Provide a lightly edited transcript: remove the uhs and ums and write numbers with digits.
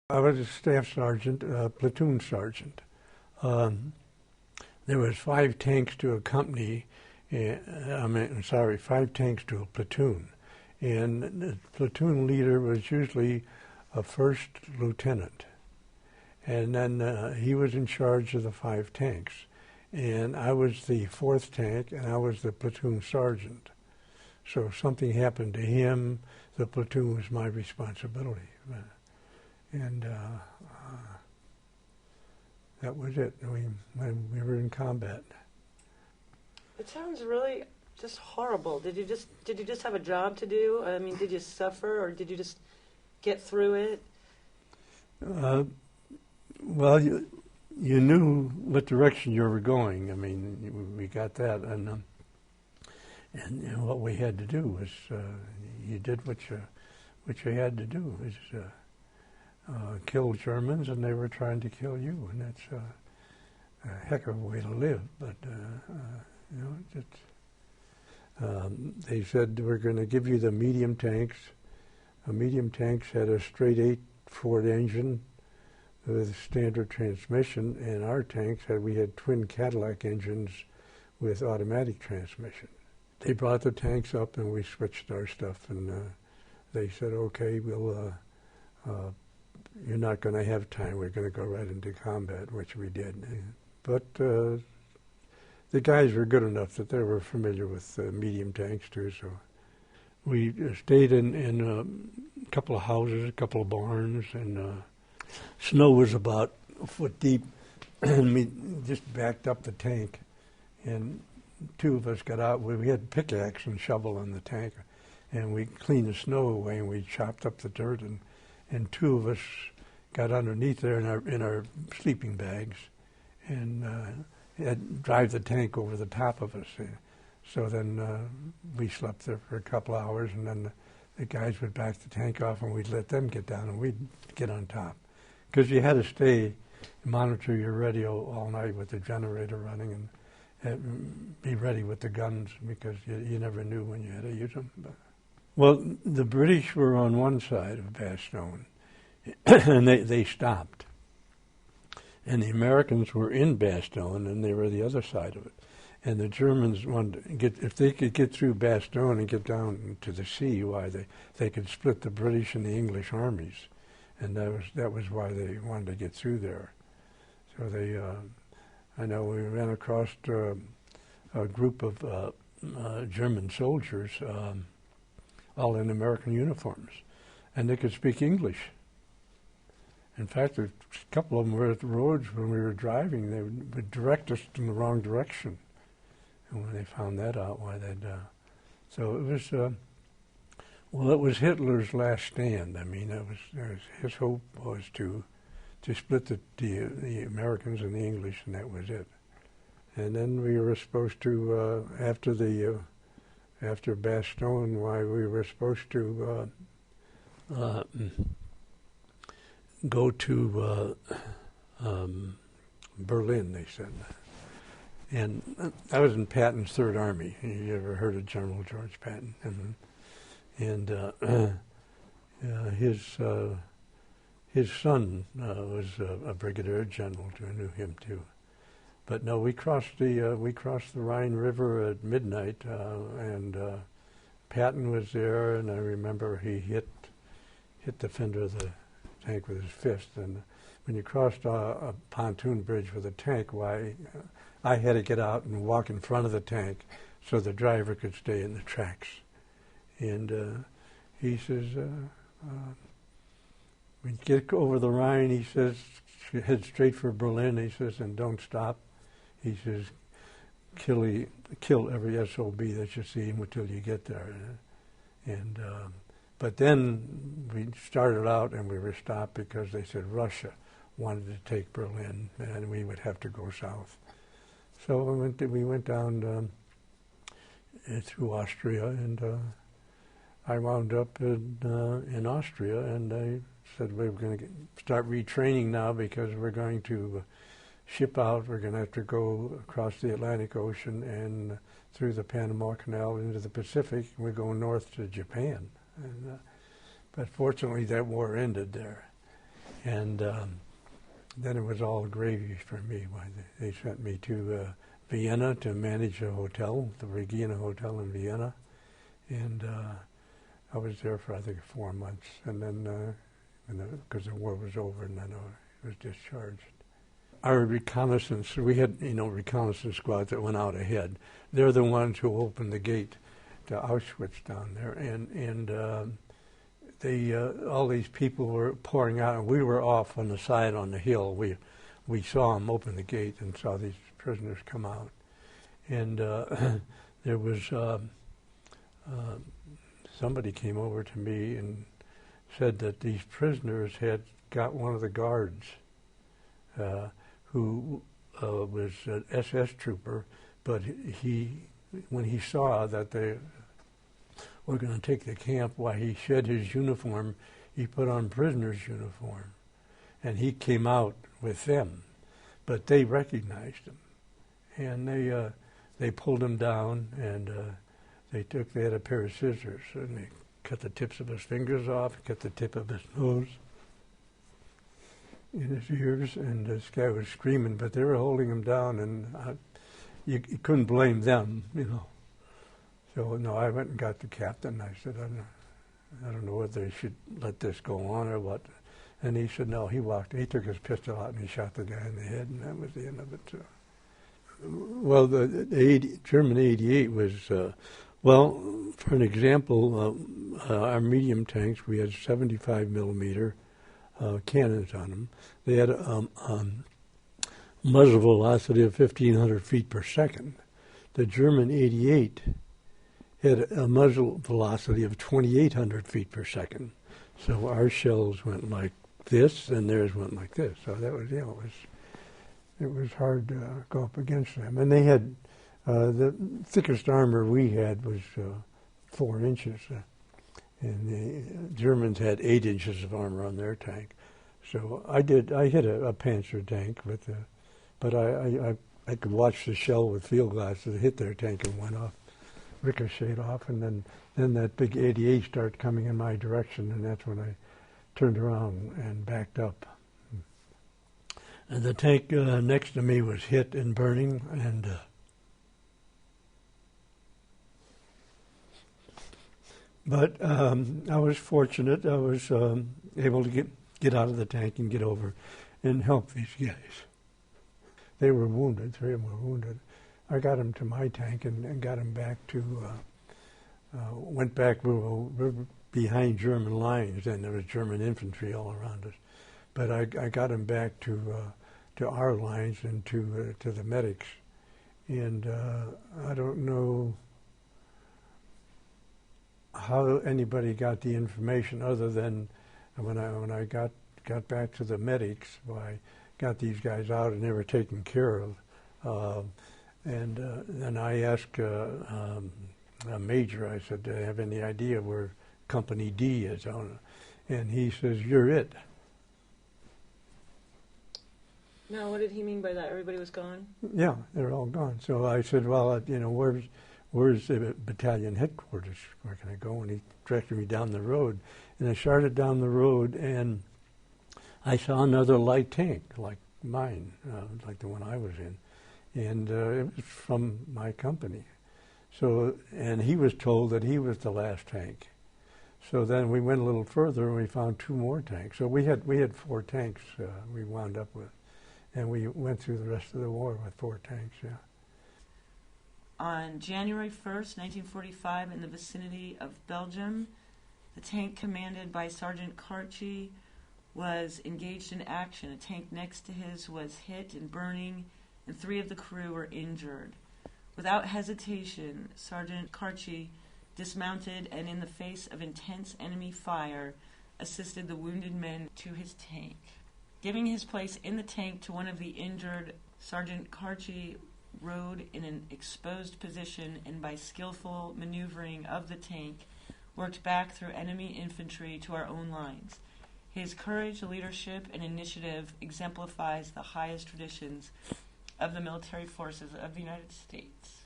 I was a staff sergeant, platoon sergeant. Um, there was 5 tanks to a company. I'm sorry, 5 tanks to a platoon, and the platoon leader was usually a first lieutenant, and then he was in charge of the 5 tanks, and I was the 4th tank, and I was the platoon sergeant. So if something happened to him, the platoon was my responsibility. And that was it. We were in combat. It sounds really just horrible. Did you just have a job to do? I mean, did you suffer, or did you just get through it? Well, you knew what direction you were going. I mean, we got that, and what we had to do was you did what you had to do. Is kill Germans, and they were trying to kill you, and that's a heck of a way to live. But they said we're going to give you the medium tanks. The medium tanks had a straight 8 Ford engine with standard transmission, and our tanks we had twin Cadillac engines with automatic transmission. They brought the tanks up, and we switched our stuff, and they said, "Okay, we'll." You're not going to have time. We're going to go right into combat, which we did. But the guys were good enough that they were familiar with medium tanks too. So we stayed in a couple of houses, a couple of barns, and snow was about a foot deep. And we just backed up the tank, and 2 of us got out. We had pickaxe and shovel in the tank, and we cleaned the snow away, and we chopped up the dirt, and 2 of us got underneath there in our sleeping bags and drive the tank over the top of us. So then we slept there for a couple of hours, and then the guys would back the tank off, and we'd let them get down, and we'd get on top. Because you had to stay, monitor your radio all night with the generator running, and be ready with the guns, because you never knew when you had to use them. Well, the British were on one side of Bastogne, and they stopped. And the Americans were in Bastogne, and they were the other side of it. And the Germans wanted to if they could get through Bastogne and get down to the sea, they could split the British and the English armies, and that was why they wanted to get through there. So I know we ran across a group of German soldiers. All in American uniforms, and they could speak English. In fact, a couple of them were at the roads when we were driving. They would direct us in the wrong direction, and when they found that out, so it was. Well, it was Hitler's last stand. I mean, his hope was to split the Americans and the English, and that was it. And then we were supposed to after Bastogne, we were supposed to go to Berlin, they said. And I was in Patton's Third Army. You ever heard of General George Patton? And his son was a brigadier general. I knew him too. But no, we crossed the Rhine River at midnight, and Patton was there, and I remember he hit the fender of the tank with his fist. And when you crossed a pontoon bridge with a tank, I had to get out and walk in front of the tank so the driver could stay in the tracks. And he says, we get over the Rhine, he says, head straight for Berlin, he says, and don't stop. He says, kill every SOB that you see until you get there. And but then we started out and we were stopped because they said Russia wanted to take Berlin and we would have to go south. So we went down through Austria, and I wound up in Austria, and they said we were going to start retraining now because we're going to ship out. We're going to have to go across the Atlantic Ocean and through the Panama Canal into the Pacific, and we go north to Japan. And, but fortunately, that war ended there. And then it was all gravy for me. Why they sent me to Vienna to manage a hotel, the Regina Hotel in Vienna. And I was there for, I think, 4 months. And then, because the war was over, and then I was discharged. Our reconnaissance, we had, reconnaissance squads that went out ahead. They're the ones who opened the gate to Auschwitz down there. And all these people were pouring out, and we were off on the side on the hill. We saw them open the gate and saw these prisoners come out. And there was somebody came over to me and said that these prisoners had got one of the guards who was an SS trooper, but when he saw that they were going to take the camp, why he shed his uniform, he put on prisoner's uniform, and he came out with them, but they recognized him, and they pulled him down, and they had a pair of scissors, and they cut the tips of his fingers off, cut the tip of his nose, in his ears, and this guy was screaming, but they were holding him down, and you couldn't blame them, So no, I went and got the captain. I said, I don't know whether they should let this go on or what. And he said, no. He took his pistol out and he shot the guy in the head, and that was the end of it. Well, the German 88 was, for an example, our medium tanks, we had 75 millimeter cannons on them. They had a muzzle velocity of 1,500 feet per second. The German 88 had a muzzle velocity of 2,800 feet per second. So our shells went like this, and theirs went like this. So that was, it was hard to go up against them. And they had, the thickest armor we had was 4 inches. And the Germans had 8 inches of armor on their tank. So I hit a Panzer tank, but I could watch the shell with field glasses hit their tank and went off, ricocheted off, and then that big 88 started coming in my direction, and that's when I turned around and backed up. And the tank next to me was hit and burning, and but I was fortunate. I was able to get out of the tank and get over and help these guys. They were wounded. 3 of them were wounded. I got them to my tank and got them back to, went back, we were behind German lines, and there was German infantry all around us. But I got them back to our lines and to the medics. And I don't know how anybody got the information other than when I got back to the medics, I got these guys out and they were taken care of. And then I asked a major, I said, do you have any idea where Company D is on? And he says, you're it. Now, what did he mean by that? Everybody was gone? Yeah, they're all gone. So I said, well, where's the battalion headquarters? Where can I go? And he directed me down the road. And I started down the road, and I saw another light tank, like mine, like the one I was in. And it was from my company. So, and he was told that he was the last tank. So then we went a little further, and we found 2 more tanks. So we had 4 tanks we wound up with. And we went through the rest of the war with 4 tanks, yeah. On January 1st, 1945, in the vicinity of Belgium, the tank commanded by Sergeant Kartje was engaged in action. A tank next to his was hit and burning, and 3 of the crew were injured. Without hesitation, Sergeant Kartje dismounted and, in the face of intense enemy fire, assisted the wounded men to his tank. Giving his place in the tank to one of the injured, Sergeant Kartje rode in an exposed position and, by skillful maneuvering of the tank, worked back through enemy infantry to our own lines. His courage, leadership, and initiative exemplifies the highest traditions of the military forces of the United States.